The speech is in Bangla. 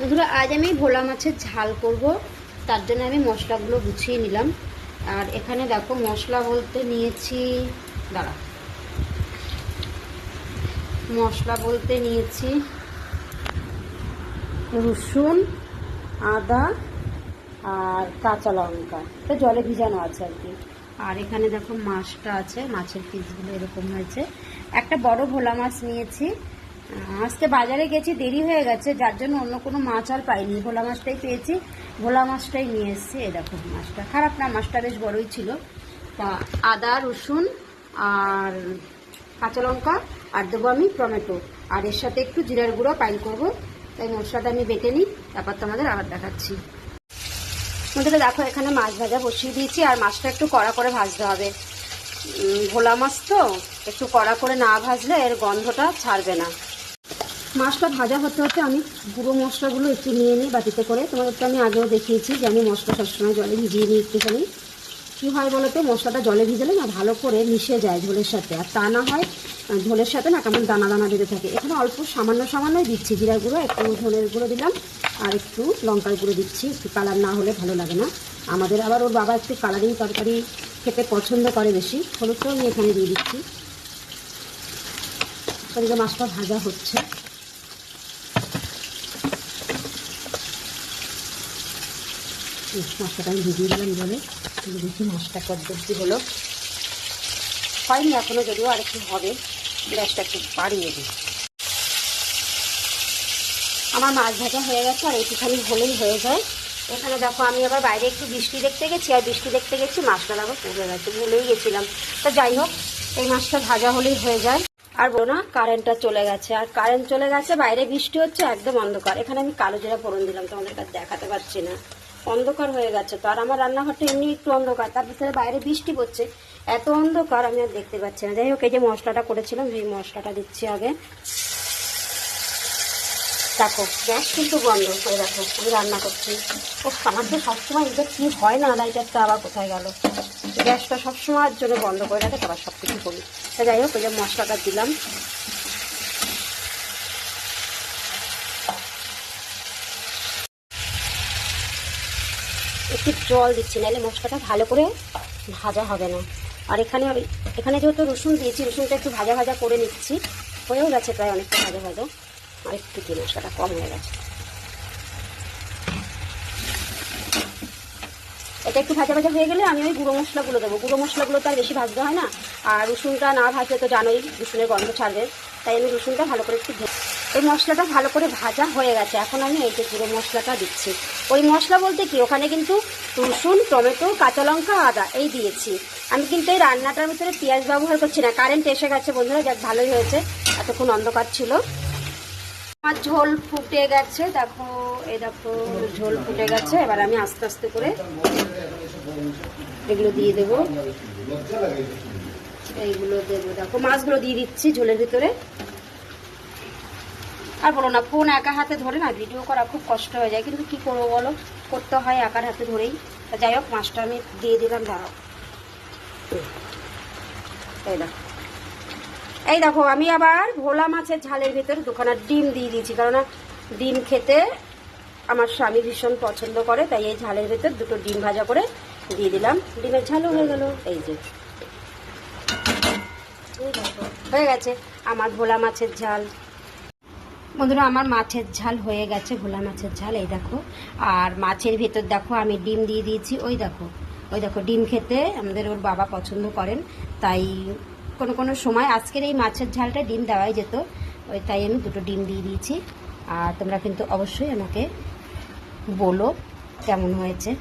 বন্ধুরা আজ আমি ভোলা মাছের ঝাল করব, তার জন্য আমি মশলাগুলো গুছিয়ে নিলাম। আর এখানে দেখো মশলা বলতে নিয়েছি, দাঁড়া, মশলা বলতে নিয়েছি রসুন, আদা আর কাঁচা লঙ্কা, এটা জলে ভিজানো আছে আর কি। আর এখানে দেখো মাছটা আছে, মাছের পিসগুলো এরকম হয়েছে। একটা বড় ভোলা মাছ নিয়েছি। আজকে বাজারে গেছি, দেরি হয়ে গেছে, যার জন্য অন্য কোনো মাছ আর পাইনি, ভোলা মাছটাই পেয়েছি, ভোলা মাছটাই নিয়ে এসেছি। এই দেখো মাছটা খারাপ না, মাছটা বেশ বড়ই ছিল। তা আদা, রসুন আর কাঁচা লঙ্কা আর দেবো আমি টমেটো, আর এর সাথে একটু জিরার গুঁড়ো পাইল করবো। তাই মশলাটা আমি বেটে নিই, তারপর তোমাদের আবার দেখাচ্ছি। বন্ধুরা দেখো এখানে মাছ ভাজা বসিয়ে দিয়েছি, আর মাছটা একটু কড়া করে ভাজতে হবে। ভোলা মাছ তো একটু কড়া করে না ভাজলে এর গন্ধটা ছাড়বে না। মাছটা ভাজা হতে হতে আমি গুঁড়ো মশলাগুলো একটু নিয়ে নিই বাটিতে করে। তোমাদের তো আমি আগেও দেখিয়েছি যে আমি মশলা সবসময় জলে ভিজিয়ে নিই একটুখানি। কী হয় বলো তো, মশলাটা জলে ভিজালে না ভালো করে মিশে যায় ঝোলের সাথে, আর তা না হয় ঝোলের সাথে না কেমন দানা দানা বেঁধে থাকে। এখানে অল্প সামান্যই দিচ্ছি জিরার গুঁড়ো, একটু ধনের গুঁড়ো দিলাম, আর একটু লঙ্কার গুঁড়ো দিচ্ছি। একটু কালার না হলে ভালো লাগে না আমাদের, আবার ওর বাবা একটু কালারিং তরকারি খেতে পছন্দ করে বেশি। হলুদটাও আমি এখানে দিয়ে দিচ্ছি। এদিকে মাছটা ভাজা হচ্ছে। মশলাটা আমি ভিজিয়ে দিলাম জলে, দেখি মাছটা কদ্দুরটি হলো। হয়নি এখনো, যদিও আর একটু হবে, গ্যাসটা একটু বাড়িয়ে দিই। আমার মাছ ভাজা হয়ে গেছে, আর একটুখানি হলেই হয়ে যায়। এখানে দেখো আমি আবার বাইরে একটু বৃষ্টি দেখতে গেছি, আর বৃষ্টি দেখতে গেছি মাছটা আবার পুড়ে গেছে, ভুলেই গেছিলাম। তা যাই হোক, এই মাছটা ভাজা হলেই হয়ে যায়। আর বলো না, কারেন্টটা চলে গেছে, আর কারেন্ট চলে গেছে, বাইরে বৃষ্টি হচ্ছে, একদম অন্ধকার। এখানে আমি কালো জিরা ফোড়ন দিলাম, তোমাদের কাছে দেখাতে পারছি না, অন্ধকার হয়ে গেছে তো। আর আমার রান্নাঘরটা এমনি একটু অন্ধকার, তার ভিতরে বাইরে বৃষ্টি পড়ছে, এত অন্ধকার আমি আর দেখতে পাচ্ছি না। যাই হোক, এই যে মশলাটা করেছিলাম সেই মশলাটা দিচ্ছি আগে। দেখো গ্যাস কিন্তু বন্ধ করে, দেখো আমি রান্না করছি। ও আমার তো সবসময় এটা কি হয় না, লাইটারটা আবার কোথায় গেল। গ্যাসটা সবসময়ের জন্য বন্ধ করে রাখে, তারপর সব কিছু করি। তা যাই হোক, ওই যে মশলাটা দিলাম। একটু জল দিচ্ছি, নাহলে মশলাটা ভালো করে ভাজা হবে না। আর এখানে যেহেতু রসুন দিয়েছি, রসুনটা একটু ভাজা ভাজা করে নিচ্ছি। হয়েও গেছে প্রায় অনেকটা ভাজা ভাজা, আর একটু কি মশলাটা কম হয়ে গেছে। এটা একটু ভাজা ভাজা হয়ে গেলে আমি ওই গুঁড়ো মশলাগুলো দেবো। গুঁড়ো মশলাগুলো তো আর বেশি ভাজতে হয় না, আর রসুনটা না ভাজলে তো জানোই রসুনের গন্ধ ছাড়বে, তাই আমি রসুনটা ভালো করে একটু এই মশলাটা ভালো করে ভাজা হয়ে গেছে। এখন আমি এই যে গুঁড়ো মশলাটা দিচ্ছি। ওই মশলা বলতে কি, ওখানে কিন্তু রসুন, টমেটো, কাঁচা লঙ্কা, আদা এই দিয়েছি। আমি কিন্তু এই রান্নাটার ভিতরে পেঁয়াজ ব্যবহার করছি না। কারেন্ট এসে গেছে বন্ধুরা, যাক ভালোই হয়েছে, এতক্ষণ অন্ধকার ছিল। আমার ঝোল ফুটে গেছে, দেখো এই দেখো ঝোল ফুটে গেছে। এবার আমি আস্তে আস্তে করে এগুলো দিয়ে দেবো, এইগুলো দেবো। দেখো মাছগুলো দিয়ে দিচ্ছি ঝোলের ভিতরে। আর বলো না, ফোন একা হাতে ধরে না ভিডিও করা খুব কষ্ট হয়ে যায়, কিন্তু কি করবো বলো, করতে হয় একার হাতে ধরেই। যাই হোক, মাছটা আমি দিয়ে দিলাম। দাঁড়াও, এই দেখো আমি আবার ভোলা মাছের ঝালের ভিতরে দুখানা ডিম দিয়ে দিয়েছি, কারণ ডিম খেতে আমার স্বামী ভীষণ পছন্দ করে, তাই এই ঝালের ভিতর দুটো ডিম ভাজা করে দিয়ে দিলাম। ডিমের ঝালও হয়ে গেল। এই যে হয়ে গেছে আমার ভোলা মাছের ঝাল। বন্ধুরা আমার মাছের ঝাল হয়ে গেছে, ভোলা মাছের ঝাল। এই দেখো, আর মাছের ভেতর দেখো আমি ডিম দিয়ে দিয়েছি। ওই দেখো ডিম খেতে আমাদের ওর বাবা পছন্দ করেন, তাই কোনো সময় আজকের এই মাছের ঝালটা ডিম দেওয়াই যেত, তাই আমি দুটো ডিম দিয়ে দিয়েছি। আর তোমরা কিন্তু অবশ্যই আমাকে বলো কেমন হয়েছে।